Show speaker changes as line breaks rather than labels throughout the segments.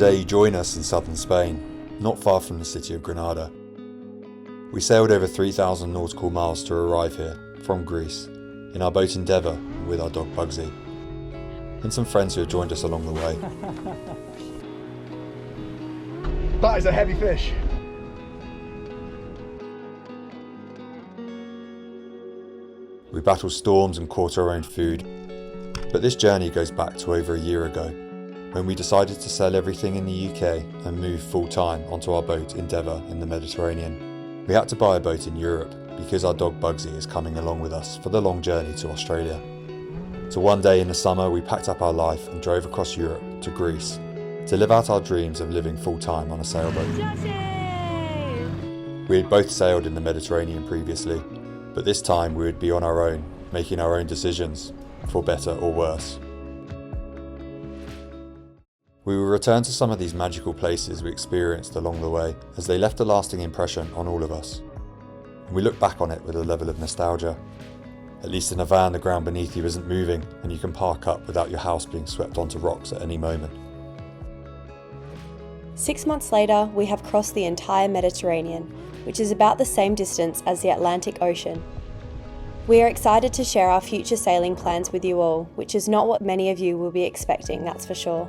Today you join us in southern Spain, not far from the city of Granada. We sailed over 3,000 nautical miles to arrive here, from Greece, in our boat Endeavour and with our dog Bugsy, and some friends who have joined us along the way.
That is a heavy fish.
We battled storms and caught our own food, but this journey goes back to over a year ago, when we decided to sell everything in the UK and move full-time onto our boat Endeavour in the Mediterranean. We had to buy a boat in Europe because our dog Bugsy is coming along with us for the long journey to Australia. So one day in the summer we packed up our life and drove across Europe to Greece to live out our dreams of living full-time on a sailboat. We had both sailed in the Mediterranean previously, but this time we would be on our own, making our own decisions, for better or worse. We will return to some of these magical places we experienced along the way, as they left a lasting impression on all of us. And we look back on it with a level of nostalgia. At least in a van, the ground beneath you isn't moving, and you can park up without your house being swept onto rocks at any moment.
6 months later, we have crossed the entire Mediterranean, which is about the same distance as the Atlantic Ocean. We are excited to share our future sailing plans with you all, which is not what many of you will be expecting, that's for sure.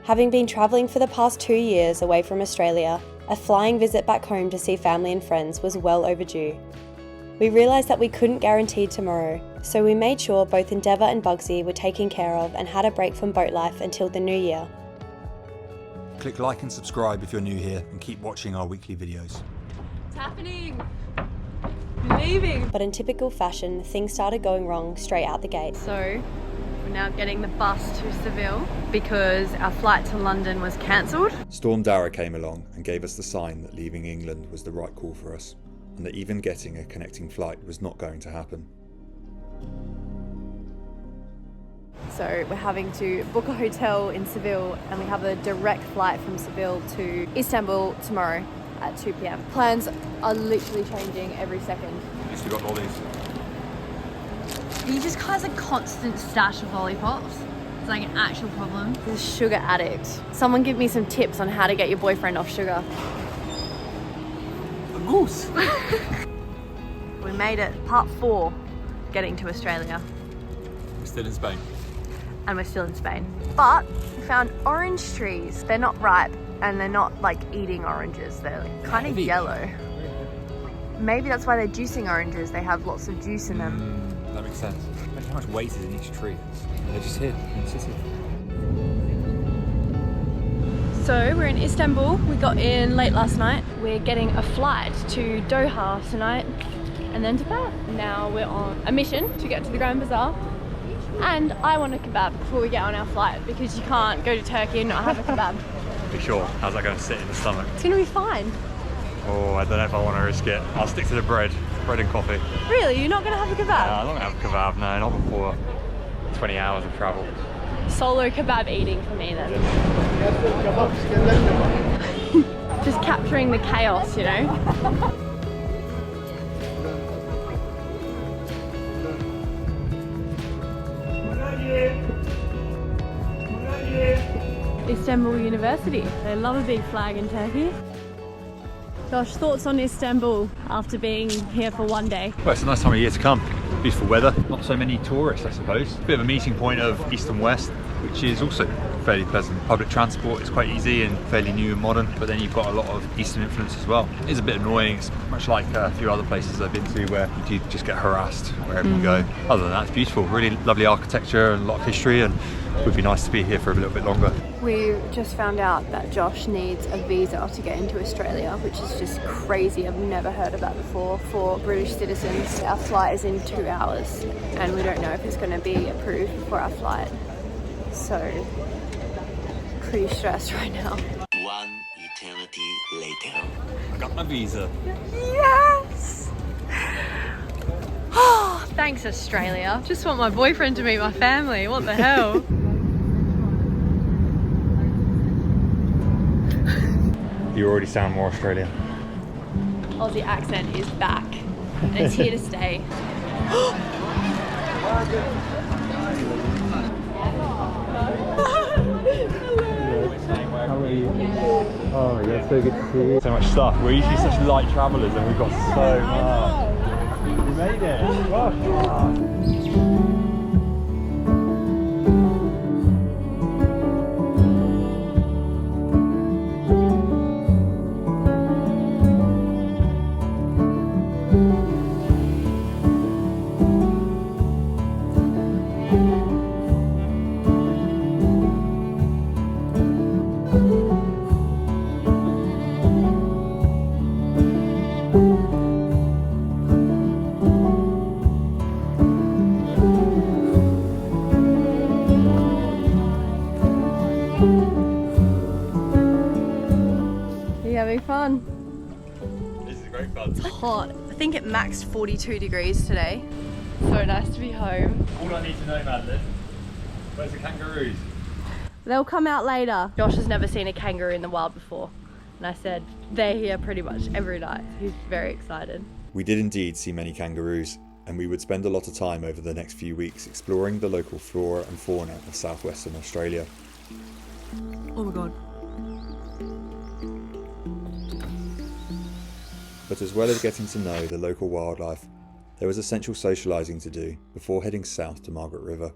Having been travelling for the past 2 years away from Australia, a flying visit back home to see family and friends was well overdue. We realised that we couldn't guarantee tomorrow, so we made sure both Endeavour and Bugsy were taken care of and had a break from boat life until the new year.
Click like and subscribe if you're new here, and keep watching our weekly videos.
It's happening! We're leaving!
But in typical fashion, things started going wrong straight out the gate.
So, we're now getting the bus to Seville because our flight to London was cancelled.
Storm Dara came along and gave us the sign that leaving England was the right call for us, and that even getting a connecting flight was not going to happen.
So we're having to book a hotel in Seville, and we have a direct flight from Seville to Istanbul tomorrow at 2 p.m. Plans are literally changing every second.
You still got all these?
He just has a constant stash of lollipops. It's like an actual problem. He's a sugar addict. Someone give me some tips on how to get your boyfriend off sugar.
A goose!
We made it, part 4, getting to Australia.
We're still in Spain.
And we're still in Spain. But we found orange trees. They're not ripe and they're not like eating oranges. They're like kind of yellow. Maybe that's why they're juicing oranges. They have lots of juice in them.
That makes sense. Imagine how much weight is in each tree. They're just here in the city.
So we're in Istanbul. We got in late last night. We're getting a flight to Doha tonight and then to Perth. Now we're on a mission to get to the Grand Bazaar. And I want a kebab before we get on our flight because you can't go to Turkey and not have a kebab.
Be sure, how's that going to sit in the stomach?
It's going to be fine.
Oh, I don't know if I want to risk it. I'll stick to the bread and coffee.
Really? You're not going to have a kebab?
I'm not going to have a kebab, no, not before 20 hours of travel.
Solo kebab eating for me then. Just capturing the chaos, you know? Istanbul University. They love a big flag in Turkey. Josh, thoughts on Istanbul after being here for one day?
Well, it's a nice time of year to come. Beautiful weather, not so many tourists I suppose. Bit of a meeting point of East and West, which is also fairly pleasant. Public transport is quite easy and fairly new and modern, but then you've got a lot of Eastern influence as well. It is a bit annoying, it's much like a few other places I've been to where you do just get harassed wherever you go. Other than that, it's beautiful, really lovely architecture and a lot of history, and it would be nice to be here for a little bit longer.
We just found out that Josh needs a visa to get into Australia, which is just crazy. I've never heard of that before for British citizens. Our flight is in 2 hours and we don't know if it's going to be approved before our flight. So, pretty stressed right now.
One eternity later.
I got my visa.
Yes! Oh, thanks Australia. Just want my boyfriend to meet my family. What the hell?
You already sound more Australian.
Aussie accent is back and it's here to stay.
Hello. So good to see you. So much stuff. We're usually such light travellers and we've got so much. We made it. Gosh.
Having fun.
This is great fun.
It's hot. I think it maxed 42 degrees today. So nice to be home.
All I need to know, Madeline, where's the kangaroos?
They'll come out later. Josh has never seen a kangaroo in the wild before. And I said, they're here pretty much every night. He's very excited.
We did indeed see many kangaroos, and we would spend a lot of time over the next few weeks exploring the local flora and fauna of southwestern Australia.
Oh my god.
But as well as getting to know the local wildlife, there was essential socialising to do before heading south to Margaret River,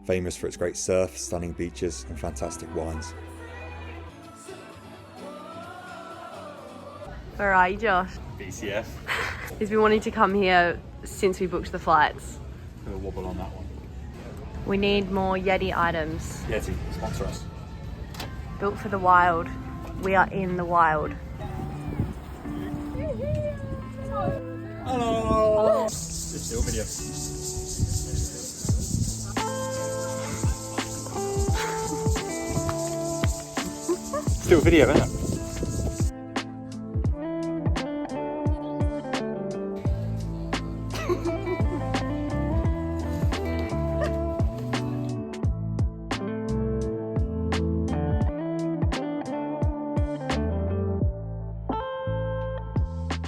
famous for its great surf, stunning beaches and fantastic wines.
Where are you, Josh?
BCF.
He's been wanting to come here since we booked the flights.
Gonna wobble on that one.
We need more Yeti items.
Yeti, sponsor us.
Built for the wild. We are in the wild.
Hello! It's still video. Still video, isn't it?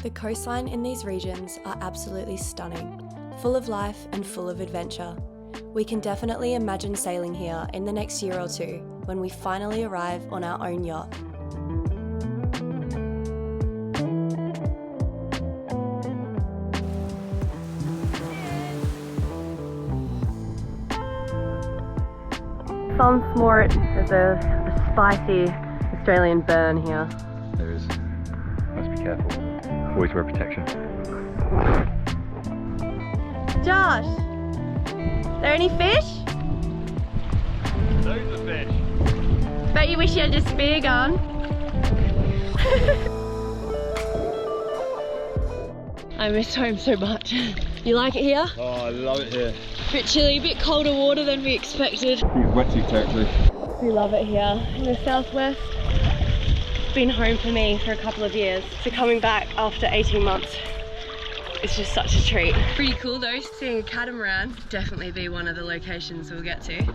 The coastline in these regions are absolutely stunning, full of life and full of adventure. We can definitely imagine sailing here in the next year or two when we finally arrive on our own yacht.
Some smort. There's a spicy Australian burn here.
There is. Must be careful. Always wear protection.
Josh! There any fish?
Loads of fish.
Bet you wish you had your spear gun. I miss home so much. You like it here?
Oh, I love it here.
Bit chilly, bit colder water than we expected.
It's wetsuit territory.
We love it here in the southwest. It's been home for me for a couple of years. So coming back after 18 months, it's just such a treat. Pretty cool though, seeing a catamaran. Definitely be one of the locations we'll get to.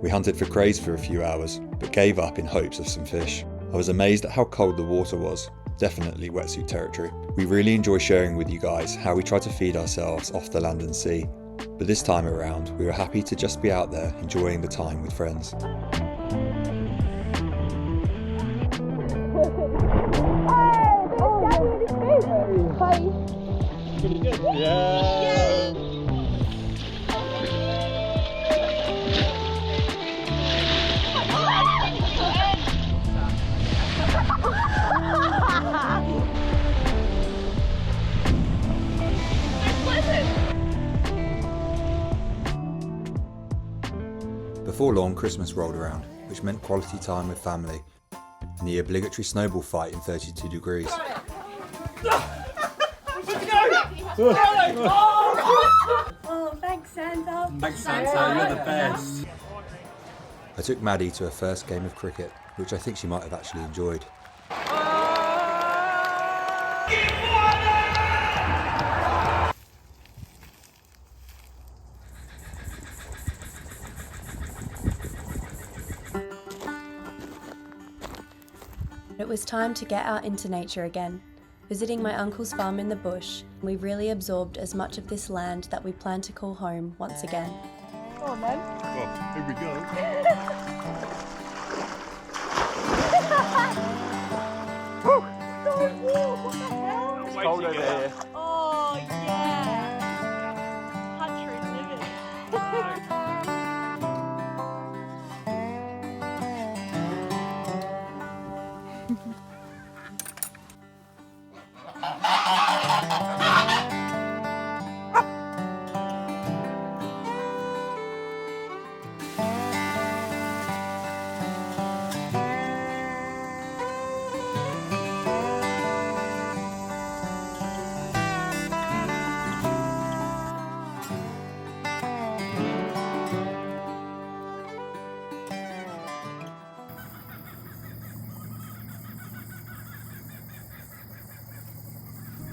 We hunted for crays for a few hours, but gave up in hopes of some fish. I was amazed at how cold the water was, definitely wetsuit territory. We really enjoy sharing with you guys how we try to feed ourselves off the land and sea, but this time around we were happy to just be out there enjoying the time with friends.
Yeah!
Before long, Christmas rolled around, which meant quality time with family, and the obligatory snowball fight in 32 degrees.
Oh, thanks Santa.
Thanks Santa, you're the best.
I took Maddie to her first game of cricket, which I think she might have actually enjoyed.
was time to get out into nature again. Visiting my uncle's farm in the bush, we really absorbed as much of this land that we plan to call home once again.
Oh man.
Well, here we go.
It's cold over here.
Oh yeah! Country living.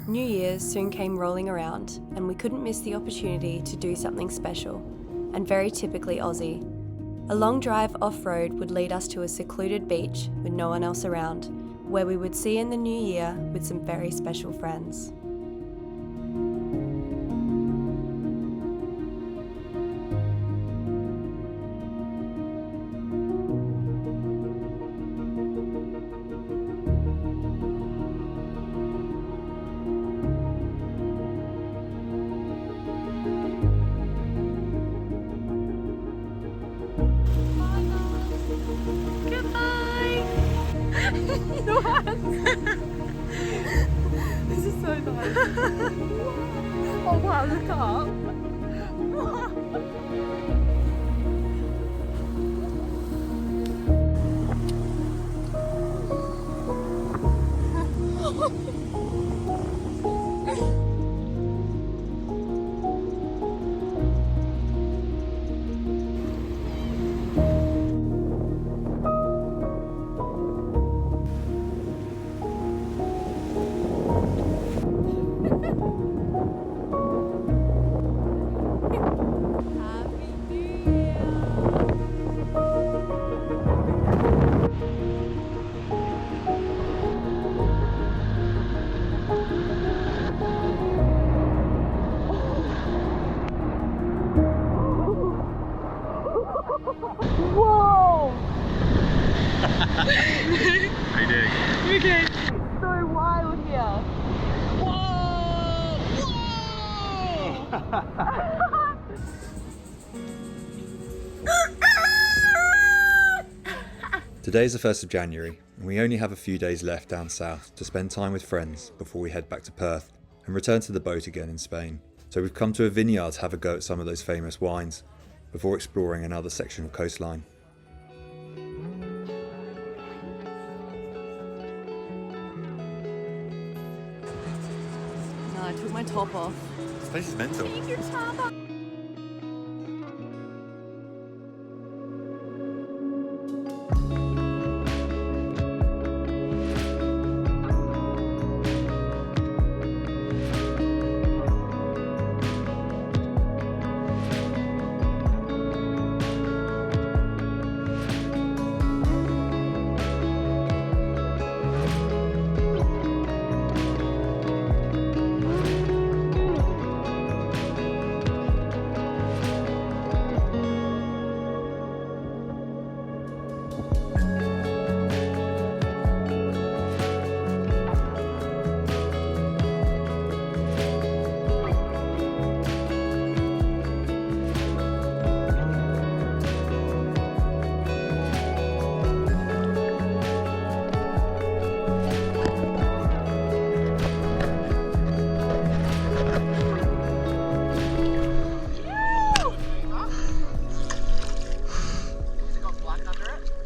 New Year's soon came rolling around, and we couldn't miss the opportunity to do something special, and very typically Aussie. A long drive off-road would lead us to a secluded beach with no one else around, where we would see in the new year with some very special friends.
This is so nice. Oh wow, look up. Whoa!
How you doing?
Okay. It's so wild here. Whoa!
Today's the 1st of January, and we only have a few days left down south to spend time with friends before we head back to Perth and return to the boat again in Spain. So we've come to a vineyard to have a go at some of those famous wines before exploring another section of coastline.
No, I took my top off.
This place is mental.
Take your top off.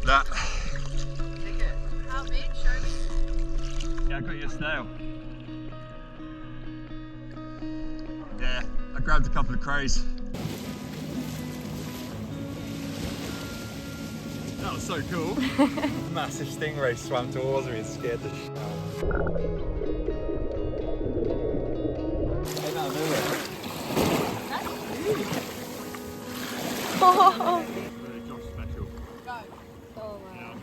That.
Take it. How big? Show me.
Yeah, I got you a snail. Yeah, I grabbed a couple of crows. That was so cool. Massive stingray swam towards me and scared the shit out of me. Came out of nowhere.
Oh.
Really Josh special.
Go. Oh wow.
Yeah, I'm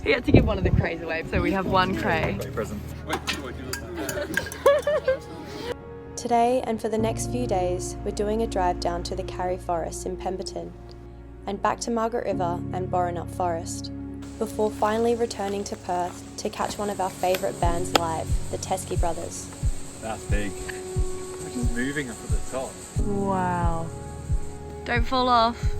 He had to give one of the crays away, so we have one cray.
Present.
Today and for the next few days, we're doing a drive down to the Karri Forest in Pemberton and back to Margaret River and Borenup Forest, before finally returning to Perth to catch one of our favourite bands live, the Teskey Brothers.
That's big. We're just moving up at the top.
Wow. Don't fall off.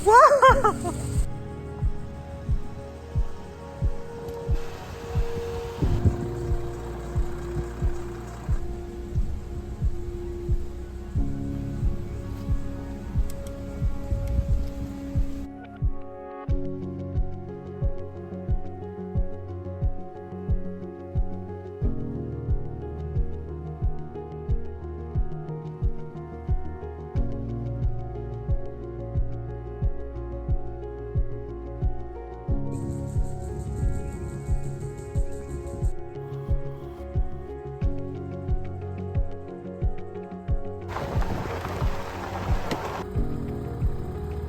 Wow!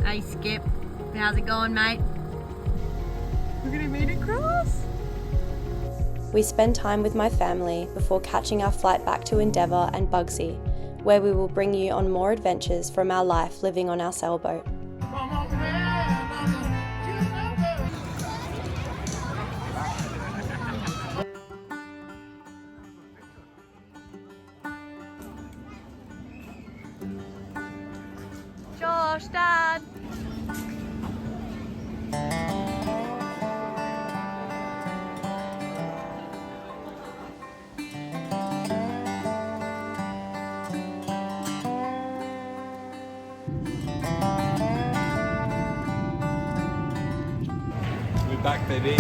Hey Skip, how's it going, mate? We're gonna meet across.
We spend time with my family before catching our flight back to Endeavour and Bugsy, where we will bring you on more adventures from our life living on our sailboat.
Josh, Dad.
We're back, baby.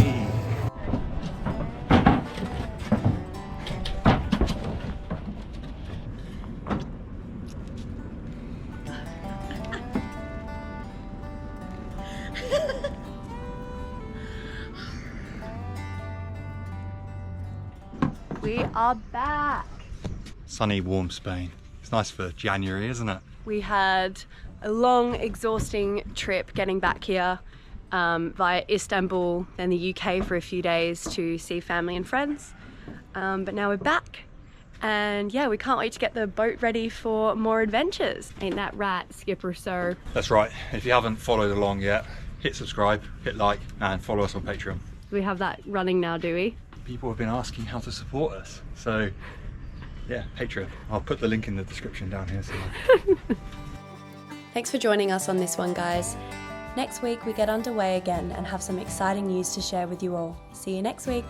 We are back.
Sunny, warm Spain. It's nice for January, isn't it?
We had a long, exhausting trip getting back here via Istanbul, then the UK for a few days to see family and friends. But now we're back. And yeah, we can't wait to get the boat ready for more adventures. Ain't that right, Skipper Sir?
That's right. If you haven't followed along yet, hit subscribe, hit like, and follow us on Patreon.
We have that running now, do we?
People have been asking how to support us. So yeah, Patreon. I'll put the link in the description down here somewhere.
Thanks for joining us on this one, guys. Next week we get underway again and have some exciting news to share with you all. See you next week.